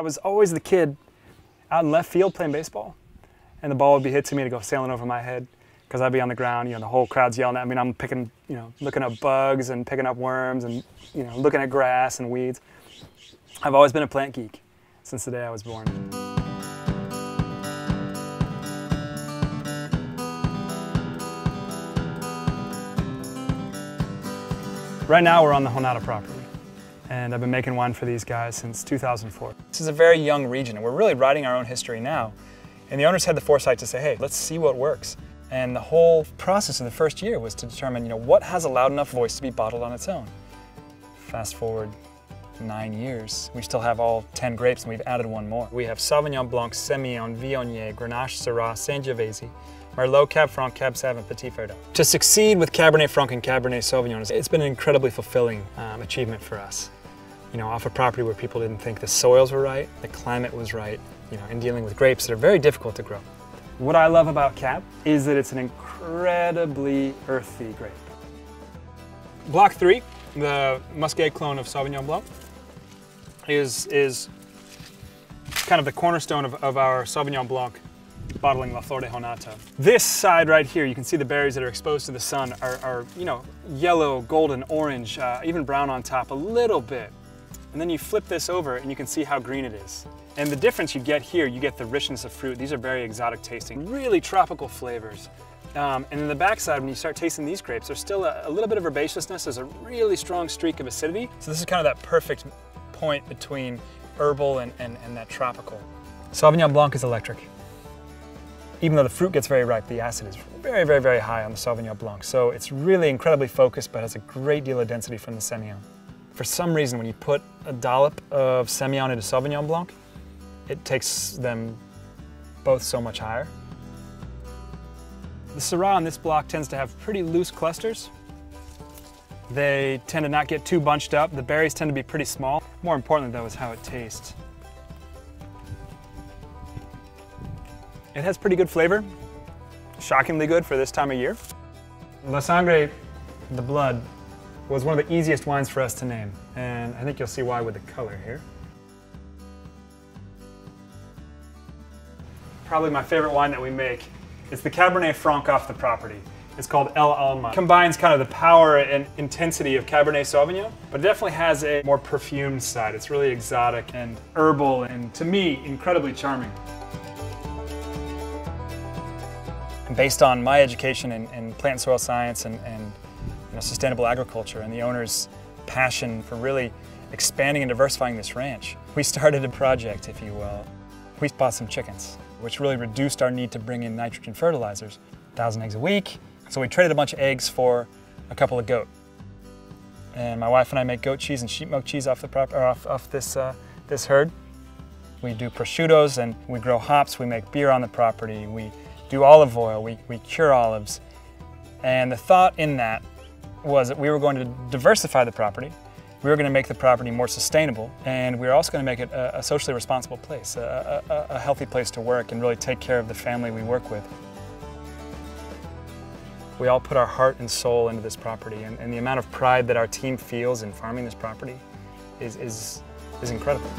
I was always the kid out in left field playing baseball, and the ball would be hit to me to go sailing over my head because I'd be on the ground, you know, the whole crowd's yelling at me. I'm picking, you know, looking up bugs and picking up worms and, you know, looking at grass and weeds. I've always been a plant geek since the day I was born. Right now we're on the Jonata property, and I've been making wine for these guys since 2004. This is a very young region, and we're really writing our own history now. And the owners had the foresight to say, hey, let's see what works. And the whole process of the first year was to determine, you know, what has a loud enough voice to be bottled on its own. Fast forward 9 years, we still have all 10 grapes, and we've added one more. We have Sauvignon Blanc, Semillon, Viognier, Grenache, Syrah, Sangiovese, Merlot, Cab Franc, Cab Sav, and Petit Verdot. To succeed with Cabernet Franc and Cabernet Sauvignon, it's been an incredibly fulfilling achievement for us. You know, off a property where people didn't think the soils were right, the climate was right, you know, and dealing with grapes that are very difficult to grow. What I love about Cab is that it's an incredibly earthy grape. Block 3, the Muscat clone of Sauvignon Blanc, is kind of the cornerstone of our Sauvignon Blanc bottling La Flor de Jonata. This side right here, you can see the berries that are exposed to the sun are you know, yellow, golden, orange, even brown on top a little bit. And then you flip this over and you can see how green it is. And the difference you get here, you get the richness of fruit. These are very exotic tasting, really tropical flavors. And in the backside, when you start tasting these grapes, there's still a little bit of herbaceousness. There's a really strong streak of acidity. So this is kind of that perfect point between herbal and that tropical. Sauvignon Blanc is electric. Even though the fruit gets very ripe, the acid is very, very, very high on the Sauvignon Blanc. So it's really incredibly focused, but has a great deal of density from the Semillon. For some reason, when you put a dollop of Semillon into Sauvignon Blanc, it takes them both so much higher. The Syrah in this block tends to have pretty loose clusters. They tend to not get too bunched up. The berries tend to be pretty small. More importantly, though, is how it tastes. It has pretty good flavor, shockingly good for this time of year. La Sangre, the blood, was one of the easiest wines for us to name, and I think you'll see why with the color here. Probably my favorite wine that we make is the Cabernet Franc off the property. It's called El Alma. It combines kind of the power and intensity of Cabernet Sauvignon, but it definitely has a more perfumed side. It's really exotic and herbal, and to me, incredibly charming. Based on my education in plant and soil science and you know, sustainable agriculture and the owner's passion for really expanding and diversifying this ranch, we started a project, if you will. We bought some chickens, which really reduced our need to bring in nitrogen fertilizers, 1,000 eggs a week. So we traded a bunch of eggs for a couple of goat. And my wife and I make goat cheese and sheep milk cheese off this herd. We do prosciuttos and we grow hops. We make beer on the property. We do olive oil. We cure olives. And the thought in that was that we were going to diversify the property. We were going to make the property more sustainable, and we were also going to make it a socially responsible place, a healthy place to work and really take care of the family we work with. We all put our heart and soul into this property, and the amount of pride that our team feels in farming this property is incredible.